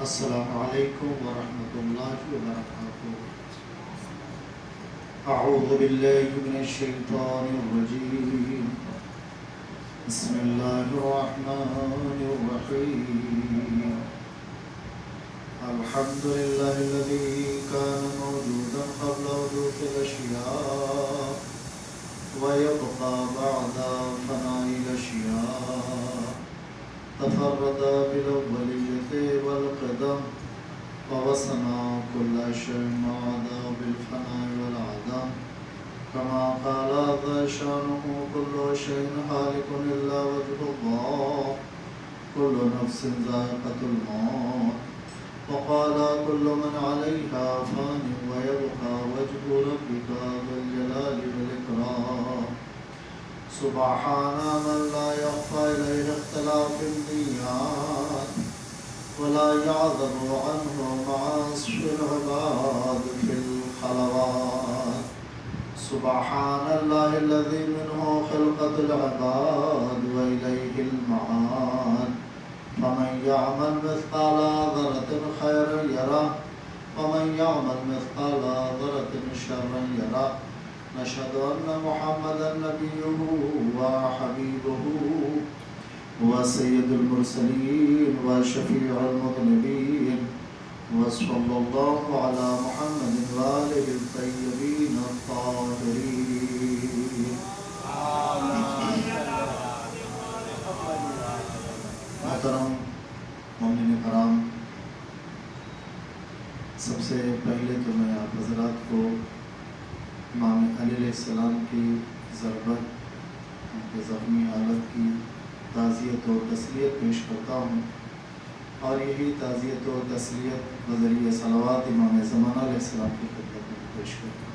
السلام علیکم ورحمۃ اللہ وبرکاتہ۔ اعوذ باللہ من الشیطان الرجیم، بسم اللہ الرحمن الرحیم۔ الحمد للہ الذی کان موجودا قبل وجود الاشیاء ویبقى بعد فناء الاشیاء، تفرد بالاولیۃ والقدم ووصنا كل شيء ما عدا بالفناء والعدم، كما قال ذا شانه كل شيء هالك الا وجه الله، كل نفس ذائقة الموت، وقال كل من عليها فان ويبقى وجه ربك ذو الجلال والإكرام، سبحان من لا يخفى إليه اختلاف النيات ولا يعذب عنه معاصي العباد في الخلوات، سبحان الله الذي منه خلقة العباد وإليه المعاد، فمن يعمل مثقال ذرة خيرا يره ومن يعمل مثقال ذرة شرا يره، نشهد أن محمدا نبيه وحبيبه وسيد المرسلين وشفيع المذنبين، وصلى الله على محمد وآله الطيبين الطاهرين۔ محترم مومنین کرام، سب سے پہلے تو میں آپ حضرات کو امام علی علیہ السلام کی ضربت، ان کے زخمی حالت کی تعزیت و تسلیت پیش کرتا ہوں، اور یہی تعزیت و تسلیت بذریعہ صلوات امام زمانہ علیہ السلام کی خدمت میں پیش کرتا ہوں۔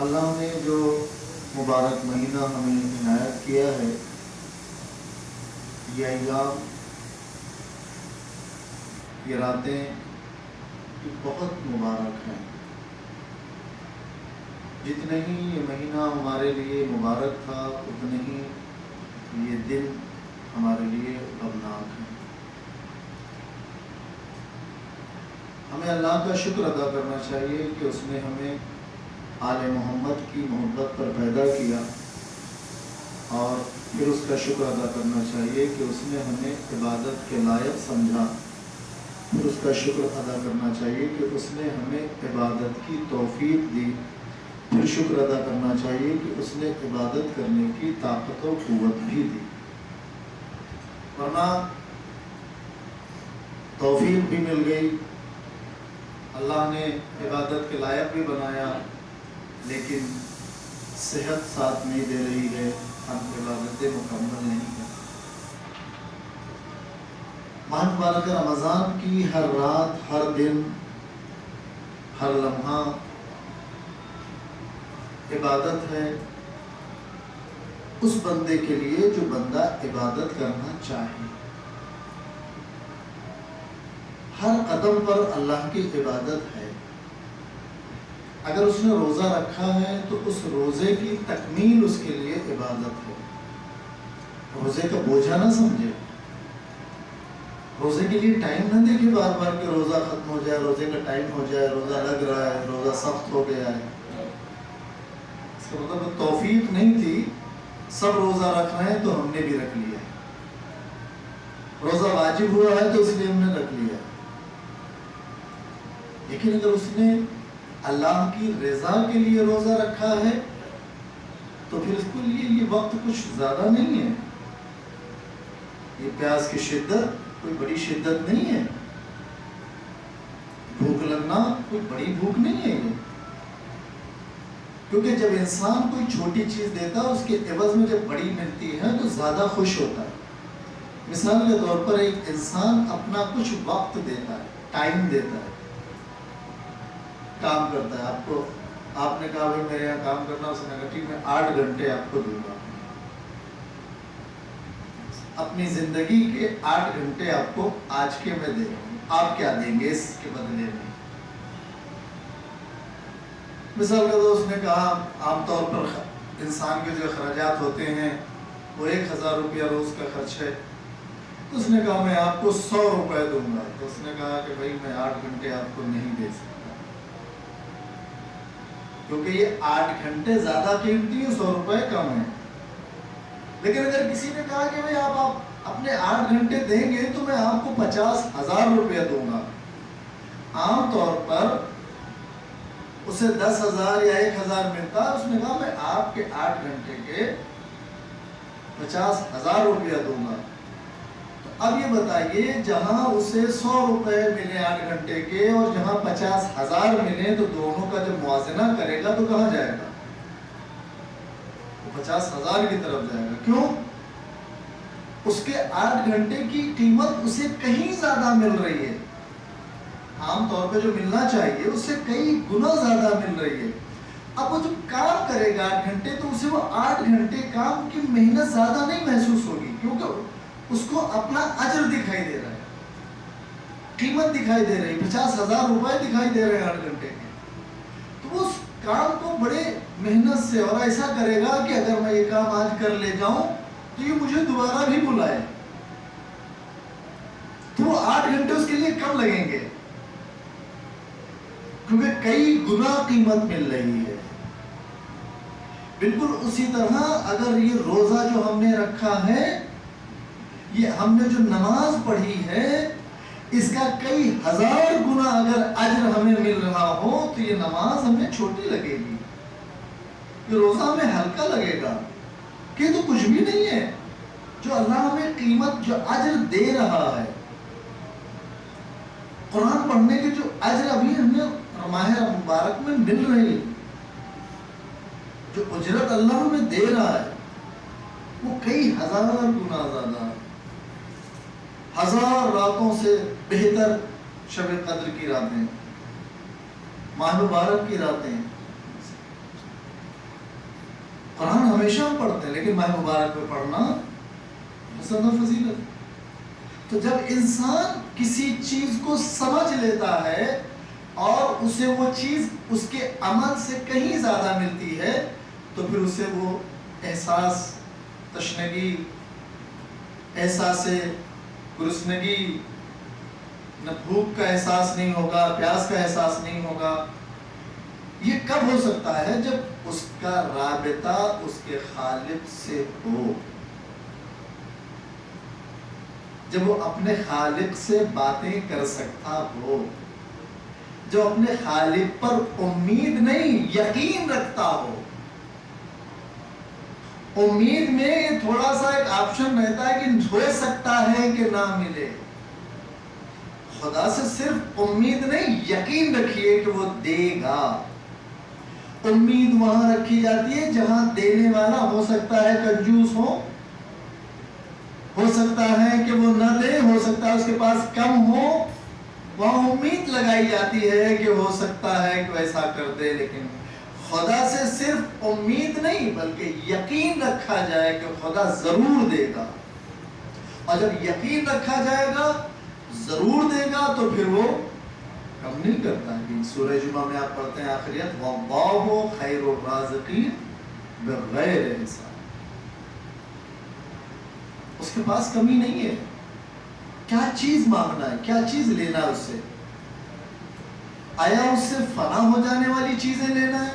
اللہ نے جو مبارک مہینہ ہمیں عنایت کیا ہے، یہ ایام، یہ راتیں بہت مبارک ہیں۔ جتنے ہی یہ مہینہ ہمارے لیے مبارک تھا، اتنے ہی یہ دن ہمارے لیے غمناک ہیں۔ ہمیں اللہ کا شکر ادا کرنا چاہیے کہ اس نے ہمیں آل محمد کی محبت پر پیدا کیا، اور پھر اس کا شکر ادا کرنا چاہیے کہ اس نے ہمیں عبادت کے لائق سمجھا، پھر اس کا شکر ادا کرنا چاہیے کہ اس نے ہمیں عبادت کی توفیق دی، پھر شکر ادا کرنا چاہیے کہ اس نے عبادت کرنے کی طاقت و قوت بھی دی، ورنہ توفیق بھی مل گئی، اللہ نے عبادت کے لائق بھی بنایا، لیکن صحت ساتھ نہیں دے رہی ہے، ہم عبادتیں مکمل نہیں ہیں۔ ماہ مبارک رمضان کی ہر رات، ہر دن، ہر لمحہ عبادت ہے اس بندے کے لیے جو بندہ عبادت کرنا چاہے۔ ہر قدم پر اللہ کی عبادت ہے۔ اگر اس نے روزہ رکھا ہے تو اس روزے کی تکمیل اس کے لیے عبادت ہے۔ روزے کا بوجھا نہ سمجھے، روزے کے لیے ٹائم نہ دیکھے بار بار کہ روزہ ختم ہو جائے، روزے کا ٹائم ہو جائے، روزہ لگ رہا ہے، روزہ سخت ہو گیا ہے۔ اس کا مطلب توفیق نہیں تھی، سب روزہ رکھ رہے ہیں تو ہم نے بھی رکھ لیا ہے، روزہ واجب ہوا ہے تو اس لیے ہم نے رکھ لیا ہے۔ لیکن اگر اس نے اللہ کی رضا کے لیے روزہ رکھا ہے تو پھر اس کے لیے یہ وقت کچھ زیادہ نہیں ہے، یہ پیاس کی شدت کوئی بڑی شدت نہیں ہے، بھوک لگنا کوئی بڑی بھوک نہیں ہے یہ، کیونکہ جب انسان کوئی چھوٹی چیز دیتا ہے اس کے عوض میں جب بڑی ملتی ہے تو زیادہ خوش ہوتا ہے۔ مثال کے طور پر ایک انسان اپنا کچھ وقت دیتا ہے، ٹائم دیتا ہے، کام کرتا ہے، آپ نے کہا بھائی میرے یہاں کام کرنا، اس نے کہا ٹھیک میں 8 گھنٹے آپ کو دوں گا، اپنی زندگی کے 8 گھنٹے آپ کو آج کے میں دے رہا ہوں، آپ کیا دیں گے اس کے بدلے میں؟ مثال کے طور اس نے کہا عام طور پر انسان کے جو اخراجات ہوتے ہیں وہ 1000 روپیہ روز کا خرچ ہے. تو اس نے کہا میں آپ کو 100 روپے دوں گا. تو اس نے کہا کہ بھائی میں 8 گھنٹے آپ کو نہیں دے سکتا, کیونکہ یہ 8 گھنٹے زیادہ قیمتی ہیں, 100 روپے کم ہیں. لیکن اگر کسی نے کہا کہ بھائی آپ اپنے 8 گھنٹے دیں گے تو میں آپ کو 50,000 روپیہ دوں گا, عام طور پر اسے 10,000 یا 1,000 ملتا. اس نے کہا میں آپ کے 8 گھنٹے کے 50,000 روپیہ دوں گا. تو اب یہ بتائیے, جہاں اسے 100 روپے ملے 8 گھنٹے کے اور جہاں 50,000 ملے, تو دونوں کا جب موازنہ کرے گا تو کہاں جائے گا؟ 50,000 کی طرف جائے گا. کیوں؟ اس کے 8 گھنٹے کی قیمت اسے کہیں زیادہ مل رہی ہے. عام طور پہ جو ملنا چاہیے اس سے کئی گنا زیادہ مل رہی ہے. اب وہ جو کام کرے گا 8 گھنٹے, تو اسے وہ 8 گھنٹے کام کی محنت زیادہ نہیں محسوس ہوگی, کیونکہ اس کو اپنا اجر دکھائی دے رہا ہے, قیمت دکھائی دے رہی ہے, 50,000 روپے دکھائی دے رہے ہیں 8 گھنٹے کے. تو وہ اس کام کو بڑے محنت سے اور ایسا کرے گا کہ اگر میں یہ کام آج کر لے جاؤں تو یہ مجھے دوبارہ بھی بلائے. تو وہ 8 گھنٹے اس کے لیے کم لگیں گے, کیونکہ کئی گنا قیمت مل رہی ہے. بالکل اسی طرح اگر یہ روزہ جو ہم نے رکھا ہے, یہ ہم نے جو نماز پڑھی ہے, اس کا کئی ہزار گنا اگر اجر ہمیں مل رہا ہو تو یہ نماز ہمیں چھوٹی لگے گی, یہ روزہ ہمیں ہلکا لگے گا کہ تو کچھ بھی نہیں ہے. جو اللہ ہمیں قیمت, جو اجر دے رہا ہے, قرآن پڑھنے کے جو اجر ابھی ہمیں ماہ مبارک میں مل رہی, جو اجرت اللہ ہمیں دے رہا ہے, وہ کئی ہزار گنا زیادہ, 1000 راتوں سے بہتر شب قدر کی راتیں, ماہ مبارک کی راتیں. قرآن ہمیشہ ہم پڑھتے ہیں, لیکن ماہ مبارک میں پڑھنا حسن و فضیلت. تو جب انسان کسی چیز کو سمجھ لیتا ہے اور اسے وہ چیز اس کے عمل سے کہیں زیادہ ملتی ہے, تو پھر اسے وہ احساس تشنگی, احساس گرسنگی, نہ بھوک کا احساس نہیں ہوگا, پیاس کا احساس نہیں ہوگا. یہ کب ہو سکتا ہے؟ جب اس کا رابطہ اس کے خالق سے ہو, جب وہ اپنے خالق سے باتیں کر سکتا ہو, جو اپنے خالق پر امید نہیں یقین رکھتا ہو. امید میں تھوڑا سا ایک آپشن رہتا ہے کہ ہو سکتا ہے کہ نہ ملے. خدا سے صرف امید نہیں, یقین رکھیے کہ وہ دے گا. امید وہاں رکھی جاتی ہے جہاں دینے والا ہو سکتا ہے کنجوس ہو سکتا ہے کہ وہ نہ دے, ہو سکتا ہے اس کے پاس کم ہو. وہاں امید لگائی جاتی ہے کہ ہو سکتا ہے کہ ایسا کر دے. لیکن خدا سے صرف امید نہیں بلکہ یقین رکھا جائے کہ خدا ضرور دے گا. اور جب یقین رکھا جائے گا ضرور دے گا تو پھر وہ کم نہیں کرتا. سورہ جمعہ میں آپ پڑھتے ہیں آخریت, وَاللَّهُ خَيْرُ الرَّازِقِينَ بِغَيْرِ حِسَاب. اس کے پاس کمی نہیں ہے. کیا چیز مانگنا ہے, کیا چیز لینا ہے اس سے؟ آیا اس سے فنا ہو جانے والی چیزیں لینا ہے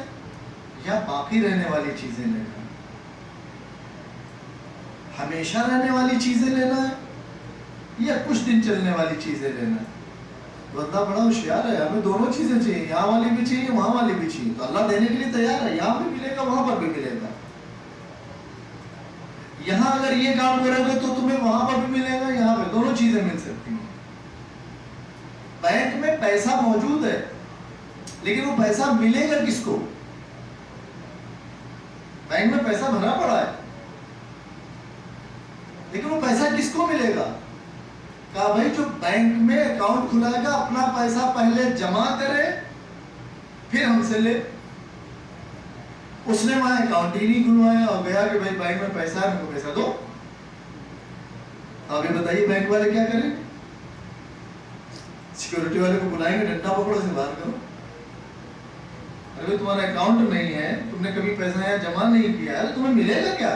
یا باقی رہنے والی چیزیں لینا ہے؟ ہمیشہ رہنے والی چیزیں لینا ہے یا کچھ دن چلنے والی چیزیں لینا ہے؟ بندہ بڑا ہوشیار ہے, ہمیں دونوں چیزیں چاہیے, یہاں والی بھی چاہیے وہاں والی بھی چاہیے. تو اللہ دینے کے لیے تیار ہے, یہاں بھی ملے گا وہاں پر بھی ملے گا. یہاں اگر یہ کام کرو گے تو تمہیں وہاں پر بھی ملے گا, یہاں پہ دونوں چیزیں مل سکتی ہیں. بینک میں پیسہ موجود ہے لیکن وہ پیسہ ملے گا کس کو؟ بینک میں پیسہ بھرا پڑا ہے لیکن وہ پیسہ کس کو ملے گا؟ کہا بھائی جو بینک میں اکاؤنٹ کھلائے گا اپنا پیسہ پہلے جمع کرے پھر ہم سے لے. اس نے وہاں اکاؤنٹ ہی نہیں کھلوایا اور گیا کہ بھائی بینک میں پیسہ ہے, میرے کو پیسہ دو. اب یہ بتائیے بینک والے کیا کریں؟ سیکورٹی والے کو بلائیں گے, ڈنڈا پکڑو سے باہر کرو. ارے تمہارا اکاؤنٹ نہیں ہے, تم نے کبھی پیسہ یہاں جمع نہیں کیا ہے, تمہیں ملے گا کیا؟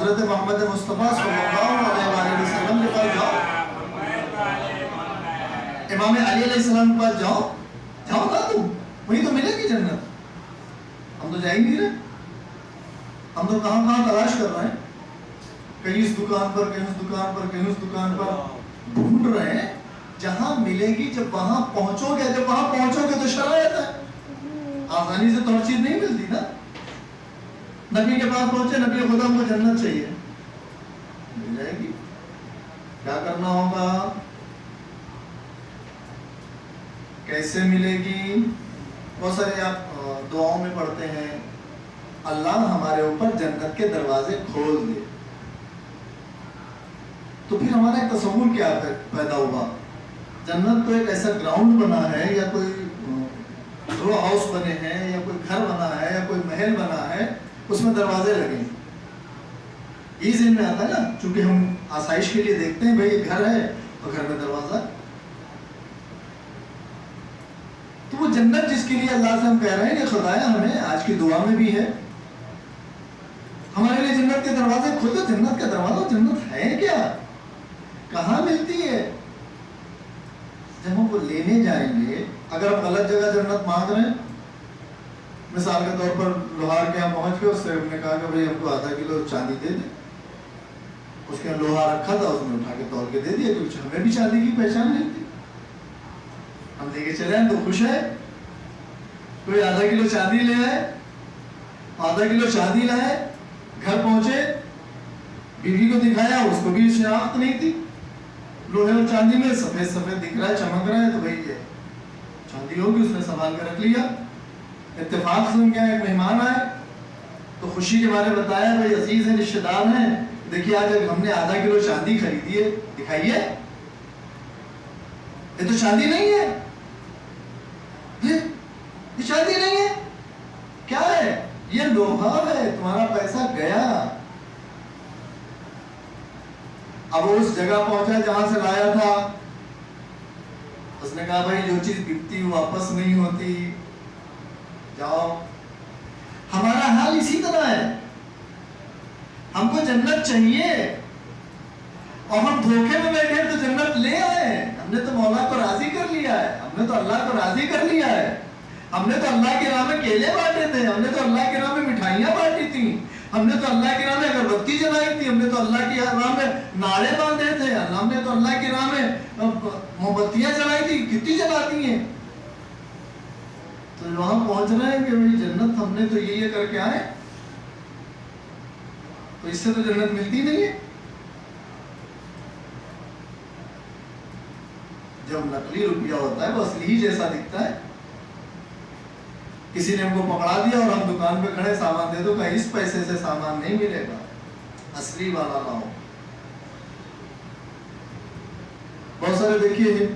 حضرت محمد مصطفیٰ صلی اللہ علیہ وسلم کے پاس جاؤ، امام علی علیہ السلام کے پاس جاؤ، جاؤ نا تم، وہی تو ملے گی جنت۔ ہم تو جا ہی نہیں رہے، ہم تو کہاں کہاں تلاش کر رہے ہیں، کہیں اس دکان پر، کہیں اس دکان پر، کہیں اس دکان پر ڈھونڈ رہے ہیں۔ جہاں ملے گی جب وہاں پہنچو گے، جب وہاں پہنچو گے تو شرائط ہے، آسانی سے تو ہر چیز نہیں ملتی نا۔ نبی کے پاس پہنچے، نبی خدا ہم کو جنت چاہیے، مل جائے گی، کیا کرنا ہوگا، کیسے ملے گی؟ بہت سارے آپ دعاؤں میں پڑھتے ہیں اللہ ہمارے اوپر جنت کے دروازے کھول دے، تو پھر ہمارا ایک تصور کیا پیدا ہوا؟ جنت تو ایک ایسا گراؤنڈ بنا ہے، یا کوئی رو ہاؤس بنے ہیں، یا کوئی گھر بنا ہے، یا کوئی محل بنا ہے، اس میں دروازے لگے ہیں۔ یہ ذہن میں آتا ہے نا، چونکہ ہم آسائش کے لیے دیکھتے ہیں بھائی گھر ہے تو گھر میں دروازہ، تو وہ جنت جس کے لیے اللہ سے ہم کہہ رہے ہیں کہ خدایا ہمیں، آج کی دعا میں بھی ہے ہمارے لیے جنت کے دروازے کھولو۔ جنت کا دروازہ، جنت ہے کیا، کہاں ملتی ہے؟ جب ہم وہ لینے جائیں گے، اگر ہم غلط جگہ جنت مانگ رہے ہیں، مثال کے طور پر لوہار کے یہاں پہنچ گئے، اس سے ہم نے کہا کہ بھائی ہم کو آدھا کلو چاندی دے دیں، اس کے لوہا رکھا تھا، اس نے اٹھا کے تول کے دے دیا، کیونکہ ہمیں بھی چاندی کی پہچان نہیں تھی، ہم لے کے چلے ہیں تو خوش ہے۔ کوئی آدھا کلو چاندی لے آئے، آدھا کلو چاندی لائے، گھر پہنچے، بیوی کو دکھایا، اس کو بھی شناخت نہیں تھی، لوہے اور چاندی میں سفید سفید دکھ رہا ہے، چمک رہا ہے، تو بھائی یہ چاندی ہوگی، اس نے سنبھال کے رکھ لیا۔ اتفاق سے کیا ایک مہمان آئے تو خوشی کے بارے بتایا، بھائی عزیز ہیں، رشتہ دار ہیں، دیکھیے آج ہم نے آدھا کلو چاندی خریدی ہے، دکھائیے، یہ تو چاندی نہیں ہے، یہ چاندی نہیں ہے، کیا ہے؟ یہ لوہا ہے، تمہارا پیسہ گیا۔ اب وہ اس جگہ پہنچا جہاں سے لایا تھا، اس نے کہا بھائی جو چیز بکتی واپس نہیں ہوتی، جاؤ۔ ہمارا حال اسی طرح ہے، ہم کو جنت چاہیے اور ہم دھوکے میں بیٹھے تو جنت لے آئے، ہم نے تو مولا کو راضی کر لیا ہے، ہم نے تو اللہ کو راضی کر لیا ہے، ہم نے تو اللہ کے راہ میں کیلے بانٹے تھے، ہم نے تو اللہ کے راہ میں مٹھائیاں بانٹی تھیں، ہم نے تو اللہ کی راہ میں اگربتی جلائی تھی، ہم نے تو اللہ کی راہ میں نعرے باندھے تھے، ہم نے تو اللہ کی راہ میں موم بتیاں جلائی تھی، کتنی جلاتی ہیں۔ تو وہاں پہنچ رہے ہیں کہ بھائی جنت ہم نے تو یہ کر کے آئے، تو اس سے تو جنت ملتی نہیں ہے۔ جب نقلی روپیہ ہوتا ہے وہ اصلی ہی جیسا دکھتا ہے۔ کسی نے ہم کو پکڑا دیا اور ہم دکان پہ کھڑے، سامان دے دو، کہ اس پیسے سے سامان نہیں ملے گا، اصلی والا لاؤ۔ بہت سارے دیکھیے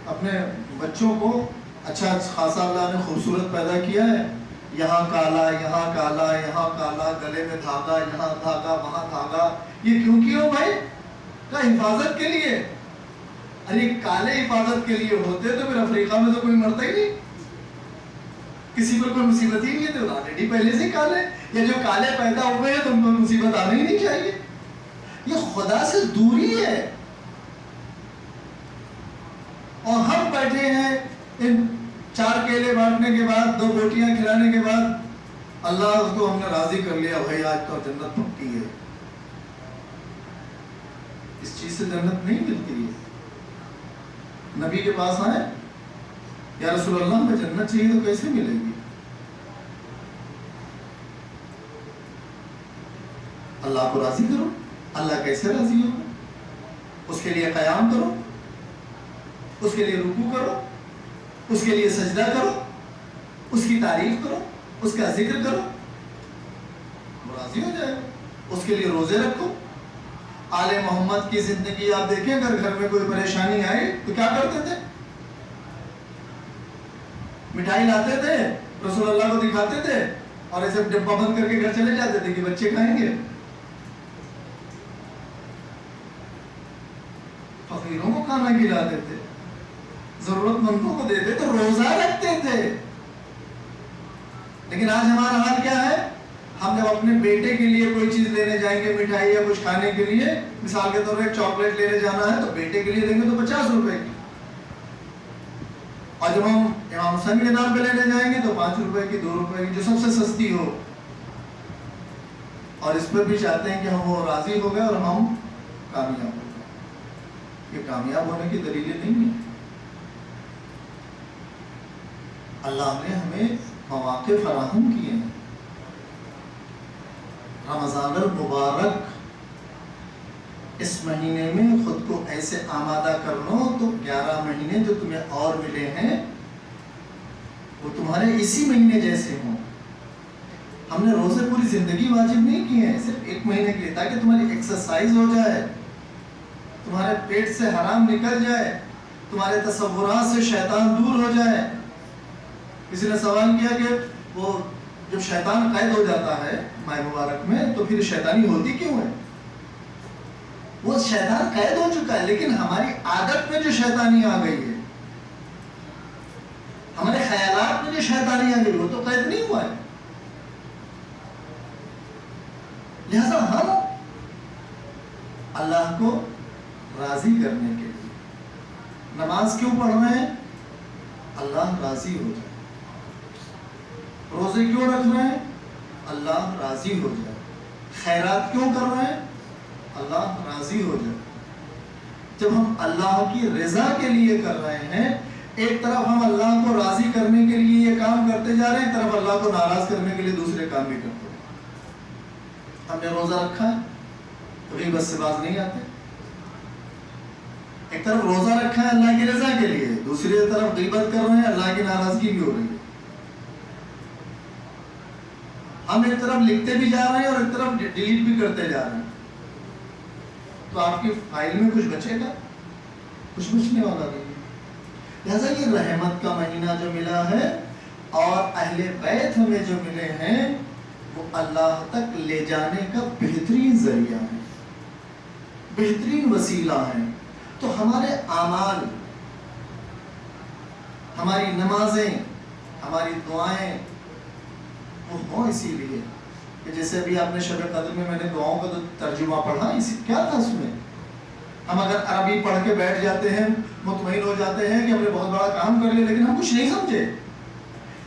اپنے بچوں کو اچھا خاصا اللہ نے خوبصورت پیدا کیا ہے، یہاں کالا، یہاں کالا، یہاں کالا، گلے میں دھاگا، یہاں دھاگا، وہاں دھاگا، یہ کیوں کیوں بھائی؟ کہ حفاظت کے لیے۔ ارے کالے حفاظت کے لیے ہوتے تو پھر افریقہ میں تو کوئی مرتا ہی نہیں، کسی پر کوئی مصیبت ہی نہیں ہے، تو آلریڈی پہلے سے کالے، یا جو کالے پیدا ہوئے ہیں تو ان کو مصیبت آنا ہی نہیں چاہیے۔ یہ خدا سے دوری ہے، اور ہم بیٹھے ہیں ان 4 کیلے بانٹنے کے بعد، 2 بوٹیاں کھلانے کے بعد اللہ اس کو ہم نے راضی کر لیا، بھائی آج تو جنت پکی ہے۔ اس چیز سے جنت نہیں ملتی ہے۔ نبی کے پاس آئے، یا رسول اللہ ہمیں جنت چاہیے تو کیسے ملے گی؟ اللہ کو راضی کرو، اللہ کیسے راضی ہو؟ اس کے لیے قیام کرو، اس کے لیے رکوع کرو، اس کے لیے سجدہ کرو، اس کی تعریف کرو، اس کا ذکر کرو، وہ راضی ہو جائے گا۔ اس کے لیے روزے رکھو۔ آل محمد کی زندگی آپ دیکھیں، اگر گھر میں کوئی پریشانی آئی تو کیا کرتے تھے؟ مٹھائی لاتے تھے، رسول اللہ کو دکھاتے تھے، اور ایسے ڈبہ بند کر کے گھر چلے جاتے تھے کہ بچے کھائیں گے۔ فقیروں کو کھانا کھلاتے تھے، ضرورت مندوں کو دیتے تھے، روزہ رکھتے تھے۔ لیکن آج ہمارا حال کیا ہے؟ ہم جب اپنے بیٹے کے لیے کوئی چیز لینے جائیں جائیں گے مٹھائی یا کچھ کھانے کے لیے، مثال کے طور پر ایک چاکلیٹ لینے جانا ہے تو بیٹے کے لیے دیں گے تو 50 روپے کی، اور جب ہم امام حسین کے نام پہ لینے جائیں گے تو 5 روپے کی، 2 روپے کی، جو سب سے سستی ہو. اور اس پر بھی چاہتے ہیں کہ ہم وہ راضی ہو گئے اور ہم کامیاب ہو گئے. یہ کامیاب ہونے کی دلیلیں نہیں ہیں. اللہ نے ہمیں مواقع فراہم کیے ہیں. رمضان المبارک، اس مہینے میں خود کو ایسے آمادہ کر لو تو 11 مہینے جو تمہیں اور ملے ہیں وہ تمہارے اسی مہینے جیسے ہوں. ہم نے روزے پوری زندگی واجب نہیں کیے ہیں، صرف 1 مہینے کے لیے، تاکہ تمہاری ایکسرسائز ہو جائے، تمہارے پیٹ سے حرام نکل جائے، تمہارے تصورات سے شیطان دور ہو جائے. کسی نے سوال کیا کہ وہ جب شیطان قید ہو جاتا ہے ماہ مبارک میں تو پھر شیطانی ہوتی کیوں ہے؟ وہ شیطان قید ہو چکا ہے، لیکن ہماری عادت میں جو شیطانی آ گئی ہے، ہمارے خیالات میں جو شیطانی آ گئی وہ تو قید نہیں ہوا ہے. لہذا ہم اللہ کو راضی کرنے کے لیے نماز کیوں پڑھ رہے ہیں؟ اللہ راضی ہو جائے. روزے کیوں رکھ رہے ہیں؟ اللہ راضی ہو جائے. خیرات کیوں کر رہے ہیں؟ اللہ راضی ہو جائے. جب ہم اللہ کی رضا کے لیے کر رہے ہیں، ایک طرف ہم اللہ کو راضی کرنے کے لیے یہ کام کرتے جا رہے ہیں، ایک طرف اللہ کو ناراض کرنے کے لیے دوسرے کام بھی کرتے ہیں. ہم نے روزہ رکھا ہے، غیبت سے باز نہیں آتے. ایک طرف روزہ رکھا ہے اللہ کی رضا کے لیے، دوسری طرف غیبت کر رہے ہیں، اللہ کی ناراضگی بھی ہو رہی ہے. ہم ایک طرف لکھتے بھی جا رہے ہیں اور ایک طرف ڈیلیٹ بھی کرتے جا رہے ہیں. تو آپ کی فائل میں کچھ بچے گا؟ کچھ بچنے والا نہیں. لہذا یہ رحمت کا مہینہ جو ملا ہے اور اہل بیت ہمیں جو ملے ہیں وہ اللہ تک لے جانے کا بہترین ذریعہ ہے، بہترین وسیلہ ہے. تو ہمارے اعمال، ہماری نمازیں، ہماری دعائیں وہ ہوں اسی لیے کہ جیسے ابھی آپ نے شب قدر میں نے دعاؤں کا ترجمہ پڑھا، اسی کیا تھا اس میں. ہم اگر عربی پڑھ کے بیٹھ جاتے ہیں، مطمئن ہو جاتے ہیں کہ ہم نے بہت بڑا کام کر لیا، لیکن ہم کچھ نہیں سمجھے.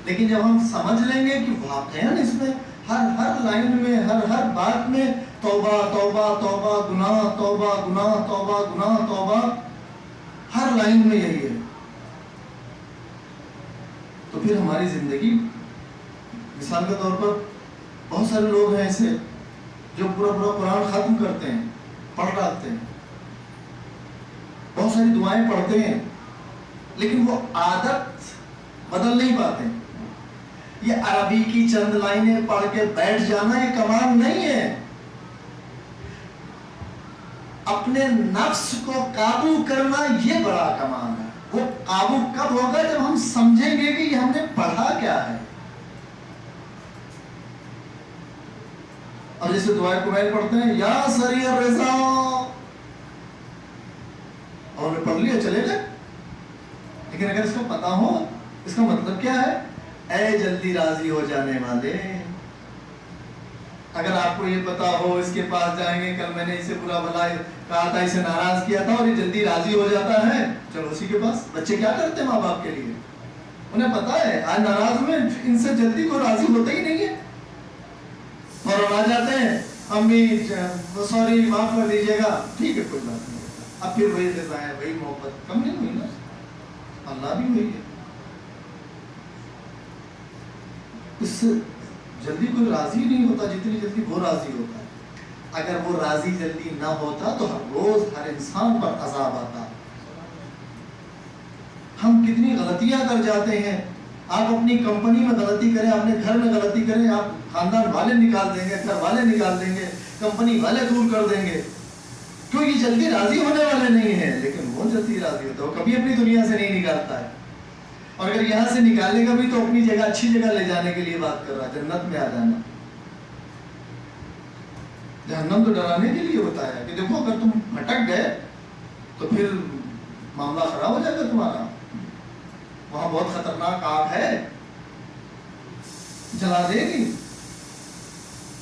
لیکن جب ہم سمجھ لیں گے کہ واقعاً اس میں ہر لائن میں، ہر بات میں توبہ توبہ توبہ، گناہ توبہ گناہ توبہ گناہ توبہ، ہر لائن میں یہی ہے، تو پھر ہماری زندگی، مثال کے طور پر بہت سارے لوگ ہیں ایسے جو پورا قرآن ختم کرتے ہیں، پڑھ ڈالتے ہیں، بہت ساری دعائیں پڑھتے ہیں، لیکن وہ عادت بدل نہیں پاتے. یہ عربی کی چند لائنیں پڑھ کے بیٹھ جانا یہ کمال نہیں ہے. اپنے نفس کو قابو کرنا یہ بڑا کمال ہے. وہ قابو کب ہوگا؟ جب ہم سمجھیں گے کہ یہ ہم نے پڑھا کیا ہے. اب جیسے دعائے قبیل پڑھتے ہیں، یا سری الرضا، اور نے پڑھ لیا چلے گئے. لیکن اگر اس کو پتا ہو اس کا مطلب کیا ہے، اے جلدی راضی ہو جانے والے. اگر آپ کو یہ پتا ہو اس کے پاس جائیں گے، کل میں نے اسے برا بھلا کہا تھا، اسے ناراض کیا تھا اور یہ جلدی راضی ہو جاتا ہے، چلو اسی کے پاس. بچے کیا کرتے ہیں ماں باپ کے لیے؟ انہیں پتا ہے آج ناراض میں ان سے جلدی کوئی راضی ہوتا ہی نہیں ہے، اور آ جاتے ہیں امی سوری معاف کر دیجیے گا، ٹھیک ہے کوئی بات نہیں. اب پھر وہی رضا ہے، وہی محبت کم نہیں ہوئی نا، اللہ بھی ہوئی ہے. اس سے جلدی کوئی راضی نہیں ہوتا جتنی جلدی وہ راضی ہوتا ہے. اگر وہ راضی جلدی نہ ہوتا تو ہر روز ہر انسان پر عذاب آتا. ہم کتنی غلطیاں کر جاتے ہیں. آپ اپنی کمپنی میں غلطی کریں، اپنے گھر میں غلطی کریں، آپ خاندان والے نکال دیں گے، گھر والے نکال دیں گے، کمپنی والے دور کر دیں گے. کیوں؟ یہ جلدی راضی ہونے والے نہیں ہیں. لیکن وہ جلدی راضی ہوتا ہے، وہ کبھی اپنی دنیا سے نہیں نکالتا ہے. اور اگر یہاں سے نکالے گا بھی تو اپنی جگہ، اچھی جگہ لے جانے کے لیے بات کر رہا ہے، جنت میں آ جانا. جہنم تو ڈرانے کے لیے ہوتا ہے کہ دیکھو اگر تم بھٹک گئے تو پھر معاملہ خراب ہو جائے گا تمہارا. وہاں بہت خطرناک آگ ہے، جلا دے گی.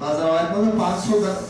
500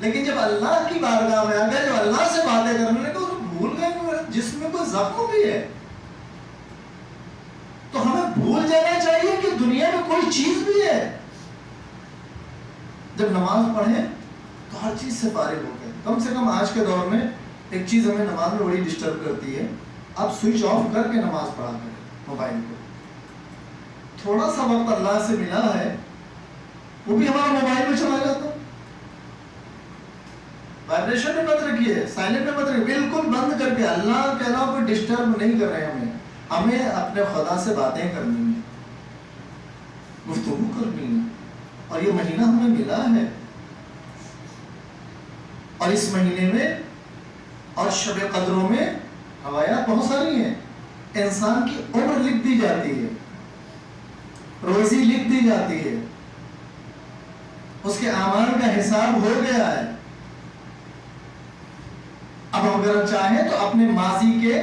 لیکن جب اللہ کی بارگاہ میں آ گئے، جب اللہ سے باتیں کرنے لگے، تو بھول گئے کہ میرے جسم میں کوئی زخم بھی ہے. تو ہمیں بھول جانا چاہیے کہ دنیا میں کوئی چیز بھی ہے. جب نماز پڑھیں تو ہر چیز سے فارغ ہو گئے. کم سے کم آج کے دور میں ایک چیز ہمیں نماز میں بڑی ڈسٹرب کرتی ہے، آپ سوئچ آف کر کے نماز پڑھا کریں موبائل کو. تھوڑا سا وقت اللہ سے ملا ہے وہ بھی ہمارا موبائل میں چلا جاتا. وائبریشن میں مت رکھیے، سائلنٹ میں مت رکھیے، بالکل بند کر کے. اللہ کے علاوہ کوئی ڈسٹرب نہیں کر رہے ہیں. ہمیں اپنے خدا سے باتیں کرنی ہیں، گفتگو کرنی ہے. اور یہ مہینہ ہمیں ملا ہے، اور اس مہینے میں اور شب قدروں میں روایات بہت ساری ہیں. انسان کی عمر لکھ دی جاتی ہے، روزی لکھ دی جاتی ہے، اس کے اعمال کا حساب ہو گیا ہے. اب اگر ہم چاہیں تو اپنے ماضی کے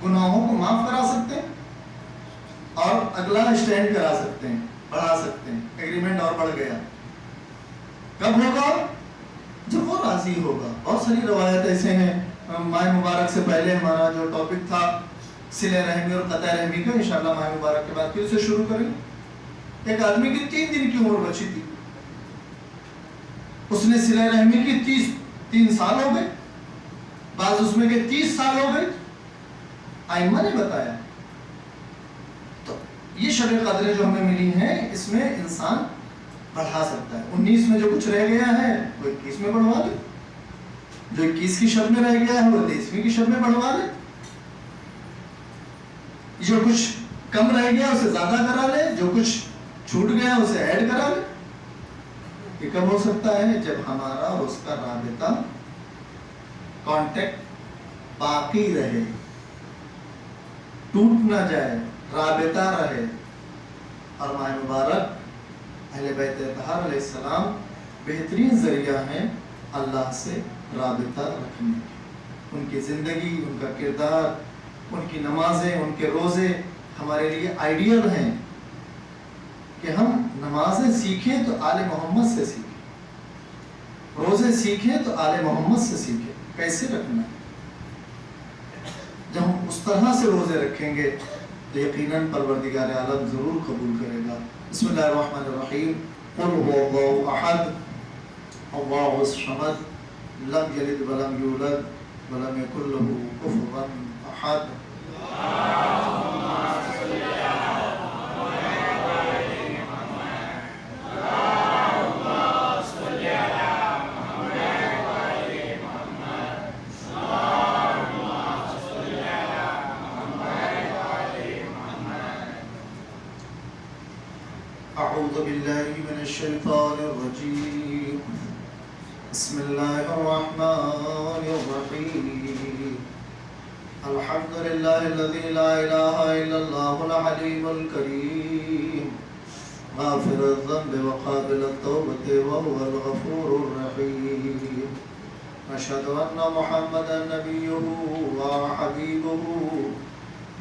گناہوں کو معاف کرا سکتے ہیں اور اگلا اسٹینڈ کرا سکتے ہیں، بڑھا سکتے ہیں. ایگریمنٹ اور بڑھ گیا. کب ہوگا؟ جب وہ راضی ہوگا. بہت ساری روایت ایسے ہیں. ماہ مبارک سے پہلے ہمارا جو ٹاپک تھا صلہ رحمی اور قطع رحمی کا، انشاءاللہ ماہ مبارک کے بعد پھر سے شروع کریں. ایک آدمی کی 3 دن کی عمر بچی تھی، اس نے صلہ رحمی کی 3 سال ہو گئے، بعض اس میں کہ 30 سال ہو گئے. ائمہ نے بتایا. تو یہ شب قدر جو ہمیں ملی ہیں، اس میں انسان بڑھا سکتا ہے. 19 میں جو کچھ رہ گیا ہے وہ 21 میں بڑھوا لے، جو 21 کی شب میں رہ گیا ہے وہ 23ویں کی شب میں بڑھوا لے، جو کچھ کم رہ گیا اسے زیادہ کرا لے، جو کچھ چھوٹ گیا اسے ایڈ کرا لے. یہ کب ہو سکتا ہے؟ جب ہمارا اور اس کا رابطہ، کانٹیکٹ باقی رہے، ٹوٹ نہ جائے، رابطہ رہے. اور ماہ مبارک اہل بیت اطہار علیہ السلام بہترین ذریعہ ہیں اللہ سے رابطہ رکھنے کے. ان کی زندگی، ان کا کردار، ان کی نمازیں، ان کے روزے ہمارے لیے آئیڈیل ہیں کہ ہم نمازیں سیکھیں تو آل محمد سے سیکھیں، روزے سیکھیں تو آل محمد سے سیکھیں کیسے رکھنا ہے. جب ہم اس طرح سے روزے رکھیں گے تو یقیناً پروردگار عالم ضرور قبول کرے گا. بسم اللہ الرحمن الرحیم. قل هو اللہ احد اللہ الصمد لم یلد ولم یولد ولم یکن له کفوا احد. أعوذ بالله من الشيطان الرجيم. بسم الله الرحمن الرحيم. الحمد لله الذي لا إله إلا الله العليم الكريم غافر الذنب وقابل التوبة وهو الغفور الرحيم. أشهد أن محمدا نبيه وحبيبه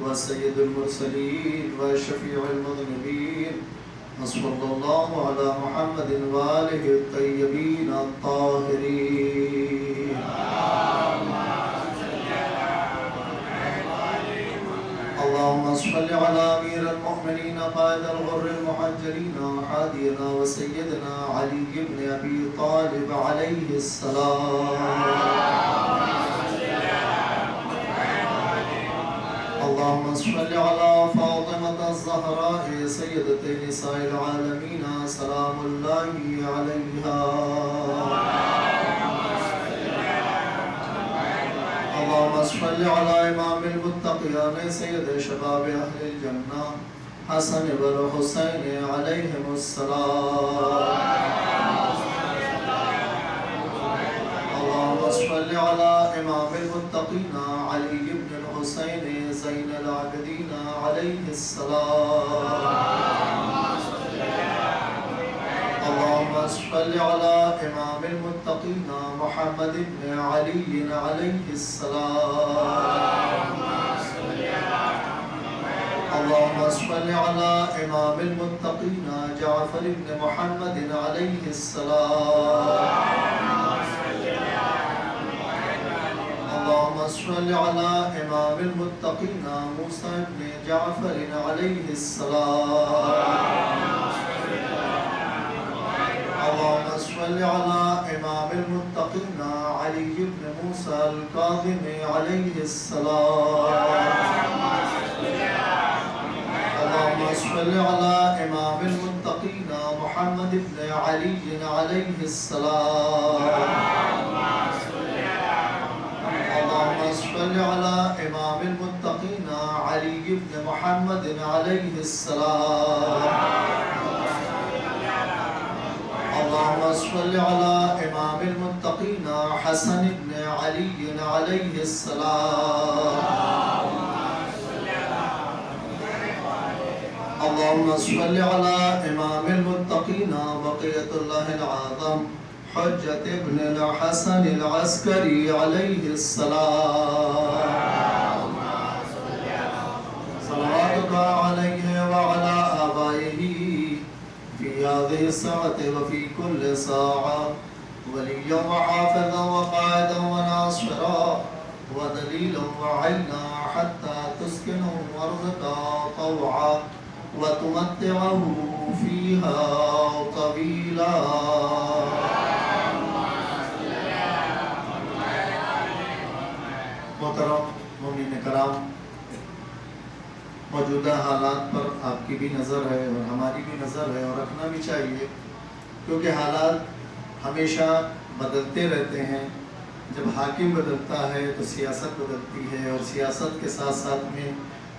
وسيد المرسلين وشفيع المذنبين. صلی اللہ علی محمد وآلہ الطیبین الطاہرین. اللهم صل على امیر المؤمنین قائد الغر المحجلین وحادینا وسیدنا علی بن ابی طالب علیہ السلام. اللهم صل على فاطمة الزهراء سيدة نساء العالمين سلام الله عليها. اللهم صل على إمام المتقين سيد شباب أهل الجنة حسن والحسين عليهم السلام. اللهم صل على إمام المتقين علي بن الحسين زين العابدين عليه السلام. اللهم صل على إمام المتقين محمد بن علي عليه السلام. اللهم صل على إمام المتقين جعفر بن محمد عليه السلام. صل على إمام المتقين موسى بن جعفر عليه السلام. اللهم صل على إمام المتقين علي بن موسى الكاظم عليه السلام. اللهم صل على إمام المتقين محمد بن علي عليه السلام. اللهم صل على إمام المتقين علي بن محمد عليه السلام. اللهم صل على إمام المتقين حسن بن علي عليه السلام. اللهم صل على إمام المتقين بقية الله العظم حجة ابن الحسن العسكري عليه السلام. صلواتك عليه وعلى آبائه في هذه الساعة وفي كل ساعة وليا وحافظا وقائدا وناصرا ودليلا وعينا حتى تسكنه أرضك طوعا وتمتعه فيها طويلا. محترم مومنین کرام، موجودہ حالات پر آپ کی بھی نظر ہے اور ہماری بھی نظر ہے اور رکھنا بھی چاہیے، کیونکہ حالات ہمیشہ بدلتے رہتے ہیں. جب حاکم بدلتا ہے تو سیاست بدلتی ہے، اور سیاست کے ساتھ ساتھ میں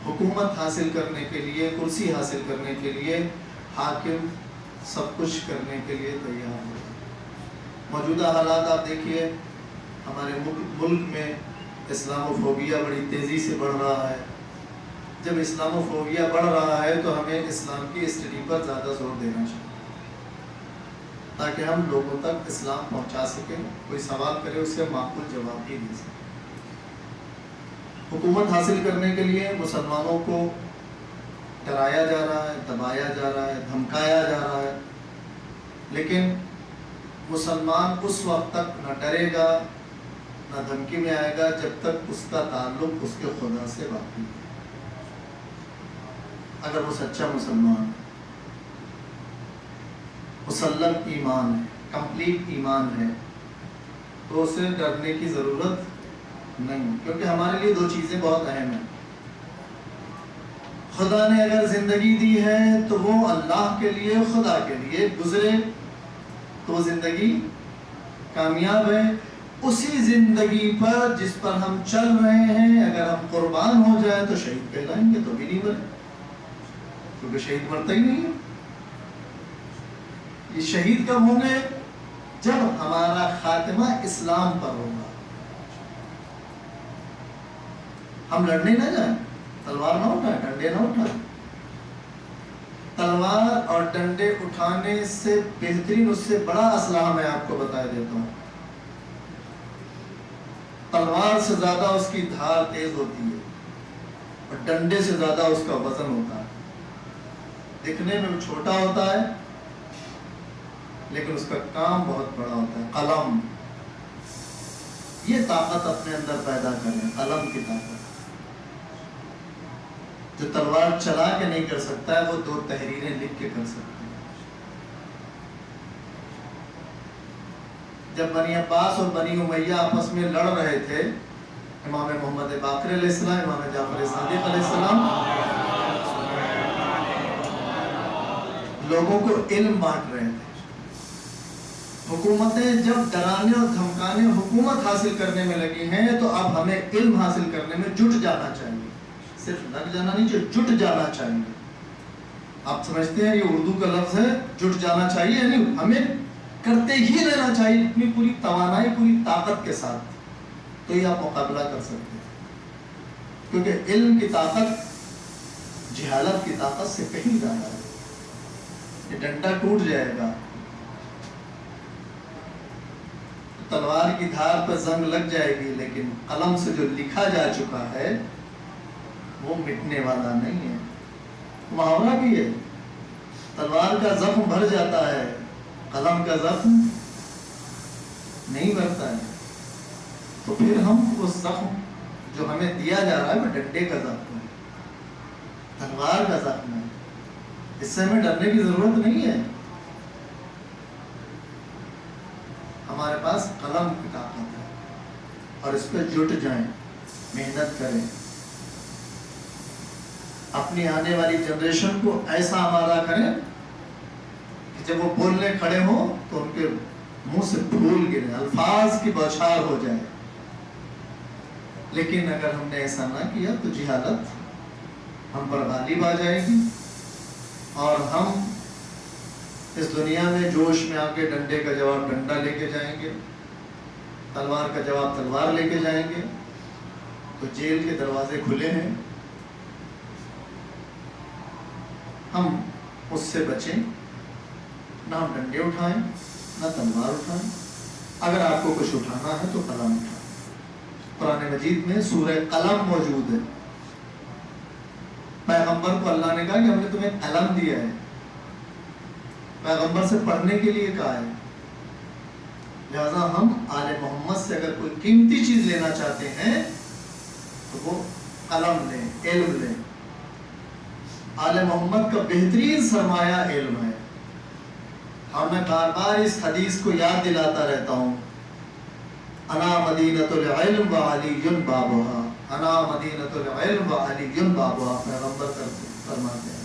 حکومت حاصل کرنے کے لیے، کرسی حاصل کرنے کے لیے حاکم سب کچھ کرنے کے لیے تیار ہے. موجودہ حالات آپ دیکھیے، ہمارے ملک میں اسلاموفوبیا بڑی تیزی سے بڑھ رہا ہے. جب اسلاموفوبیا بڑھ رہا ہے تو ہمیں اسلام کی اسٹڈی پر زیادہ زور دینا چاہیے تاکہ ہم لوگوں تک اسلام پہنچا سکیں. کوئی سوال کرے اسے معقول جواب بھی دے سکیں. حکومت حاصل کرنے کے لیے مسلمانوں کو ڈرایا جا رہا ہے، دبایا جا رہا ہے، دھمکایا جا رہا ہے، لیکن مسلمان اس وقت تک نہ ڈرے گا نہ دھمکی میں آئے گا جب تک اس کا تعلق اس کے خدا سے باقی ہے. اگر وہ سچا مسلمان، مسلم ایمان ہے، کمپلیٹ ایمان ہے، تو اسے ڈرنے کی ضرورت نہیں، کیونکہ ہمارے لیے دو چیزیں بہت اہم ہیں. خدا نے اگر زندگی دی ہے تو وہ اللہ کے لیے، خدا کے لیے گزرے تو وہ زندگی کامیاب ہے. اسی زندگی پر جس پر ہم چل رہے ہیں اگر ہم قربان ہو جائیں تو شہید کہلائیں گے، تو بھی نہیں مرے، کیونکہ شہید مرتا ہی نہیں ہے. یہ شہید کب ہوں گے؟ جب ہمارا خاتمہ اسلام پر ہوگا. ہم لڑنے نہ جائیں، تلوار نہ اٹھائیں، ڈنڈے نہ اٹھائیں. تلوار اور ڈنڈے اٹھانے سے بہترین، اس سے بڑا اسلحہ میں آپ کو بتا دیتا ہوں. تلوار سے زیادہ اس کی دھار تیز ہوتی ہے اور ڈنڈے سے زیادہ اس کا وزن ہوتا ہے. دکھنے میں چھوٹا ہوتا ہے لیکن اس کا کام بہت بڑا ہوتا ہے. قلم، یہ طاقت اپنے اندر پیدا کریں، قلم کی طاقت. جو تلوار چلا کے نہیں کر سکتا ہے وہ دو تحریریں لکھ کے کر سکتا ہے. جب بنی عباس اور بنی امیہ آپس میں لڑ رہے تھے، امام محمد باقر علیہ السلام، امام جعفر صادق علیہ السلام لوگوں کو علم بانٹ رہے تھے. حکومتیں جب ڈرانے اور دھمکانے حکومت حاصل کرنے میں لگی ہیں تو اب ہمیں علم حاصل کرنے میں جٹ جانا چاہیے. صرف لگ جانا نہیں چاہیے، جٹ جانا چاہیے. آپ سمجھتے ہیں یہ اردو کا لفظ ہے جٹ جانا چاہیے، یعنی ہمیں کرتے ہی رہنا چاہیے اپنی پوری توانائی، پوری طاقت کے ساتھ. تو یہ آپ مقابلہ کر سکتے ہیں، کیونکہ علم کی طاقت جہالت کی طاقت سے کہیں زیادہ ہے. یہ ڈنڈا ٹوٹ جائے گا، تلوار کی دھار پر زنگ لگ جائے گی، لیکن قلم سے جو لکھا جا چکا ہے وہ مٹنے والا نہیں ہے. محاورہ بھی ہے، تلوار کا زخم بھر جاتا ہے، قلم کا زخم نہیں بھرتا ہے. تو پھر ہم اس زخم جو ہمیں دیا جا رہا ہے وہ ڈنڈے کا زخم ہے، تلوار کا زخم ہے، اس سے ہمیں ڈرنے کی ضرورت نہیں ہے۔ ہمارے پاس قلم کی طاقت ہے اور اس پہ جٹ جائیں، محنت کریں، اپنی آنے والی جنریشن کو ایسا آمادہ کریں کہ جب وہ بولنے کھڑے ہوں تو ان کے منہ سے پھول گرے، الفاظ کی بوچھار ہو جائے۔ لیکن اگر ہم نے ایسا نہ کیا تو جہالت ہم پر غالب آ جائے گی اور ہم اس دنیا میں جوش میں آ کے ڈنڈے کا جواب ڈنڈا لے کے جائیں گے، تلوار کا جواب تلوار لے کے جائیں گے، تو جیل کے دروازے کھلے ہیں۔ ہم اس سے بچیں، نہ ہم ڈنڈے اٹھائیں نہ تلوار اٹھائیں۔ اگر آپ کو کچھ اٹھانا ہے تو قلم اٹھائیں۔ قرآن مجید میں سورہ قلم موجود ہے۔ پیغمبر کو اللہ نے کہا کہ ہم نے تمہیں قلم دیا ہے، پیغمبر سے پڑھنے کے لیے کہا ہے۔ لہذا ہم آل محمد سے اگر کوئی قیمتی چیز لینا چاہتے ہیں تو وہ قلم لیں، علم لیں۔ آل محمد کا بہترین سرمایہ علم ہے، اور میں بار بار اس حدیث کو یاد دلاتا رہتا ہوں، انا مدینۃ العلم وعلی بابھا، انا مدینۃ العلم وعلی بابھا، پیغمبر فرماتے ہیں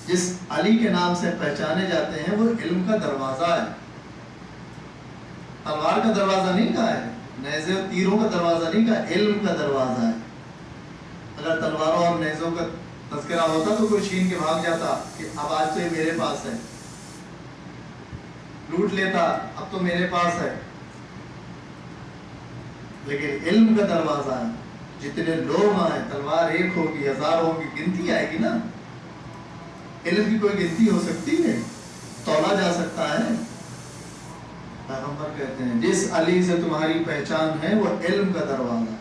جس علی کے نام سے پہچانے جاتے ہیں وہ علم کا دروازہ ہے۔ تلوار کا دروازہ نہیں کہا ہے، نیزے اور تیروں کا دروازہ نہیں کہا، علم کا دروازہ ہے۔ اگر تلواروں اور نیزوں کا تذکرہ ہوتا تو کوئی چھین کے بھاگ جاتا کہ اب آج تو یہ میرے پاس ہے، لوٹ لیتا اب تو میرے پاس ہے۔ لیکن علم کا دروازہ ہے، جتنے لوگ آئیں تلوار ایک ہوگی، ہزار ہوگی، گنتی آئے گی نا۔ علم کی کوئی گنتی ہو سکتی ہے؟ تولا جا سکتا ہے؟ پیغمبر کہتے ہیں جس علی سے تمہاری پہچان ہے وہ علم کا دروازہ ہے،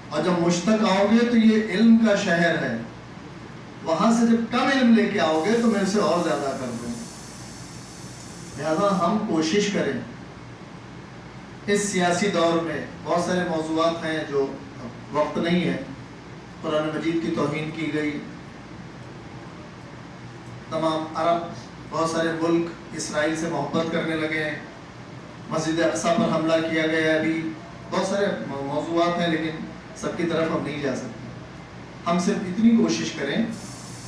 اور جب مشتاق آؤ گے تو یہ علم کا شہر ہے، وہاں سے جب کم علم لے کے آؤ گے تو میں اسے اور زیادہ کر دوں۔ لہذا ہم کوشش کریں، اس سیاسی دور میں بہت سارے موضوعات ہیں جو وقت نہیں ہے، قرآن مجید کی توہین کی گئی، تمام عرب بہت سارے ملک اسرائیل سے محبت کرنے لگے ہیں، مسجد اقصی پر حملہ کیا گیا ہے، ابھی بہت سارے موضوعات ہیں لیکن سب کی طرف ہم نہیں جا سکتے۔ ہم صرف اتنی کوشش کریں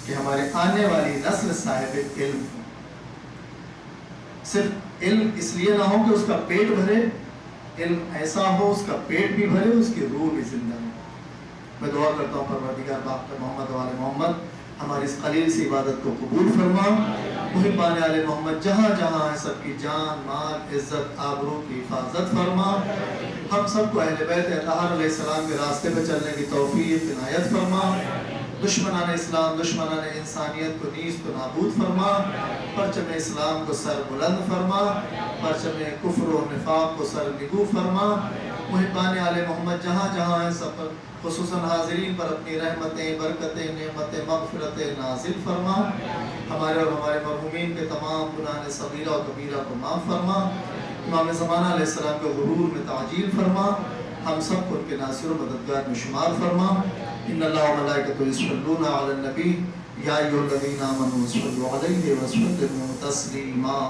کہ ہمارے آنے والی نسل صاحب علم ہو، صرف علم اس لیے نہ ہو کہ اس کا پیٹ بھرے، علم ایسا ہو اس کا پیٹ بھی بھرے، اس کی روح بھی زندہ ہو۔ میں دعا کرتا ہوں پروردگار باقی محمد و آل محمد ہماری اس قلیل سی عبادت کو قبول فرما۔ محبان آل محمد جہاں جہاں ہیں سب کی جان، مال، عزت، آبرو کی حفاظت فرما۔ ہم سب کو اہل بیت اطہار علیہ السلام کے راستے پہ چلنے کی توفیق عنایت فرما۔ دشمنان اسلام، دشمنان انسانیت کو نیست و نابود فرما۔ پرچم اسلام کو سر بلند فرما، پرچم کفر و نفاق کو سر نگو فرما۔ محبان آل محمد جہاں جہاں ہیں سب پر، خصوصاً حاضرین پر اپنی رحمتیں، برکتیں، نعمتیں، مغفرتیں نازل فرما۔ ہمارے اور ہمارے مرحومین کے تمام گناہ صغیرہ و کبیرہ کو معاف فرما۔ امام زمانہ علیہ السلام کے غرور میں تعجیل فرما۔ ہم سب کو ان کے ناصر و مددگار میں شمار فرما۔ ان اللہ و ملائکتہ یصلون علی النبی یا ایھا الذین آمنوا صلوا علیہ وسلموا تسلیما۔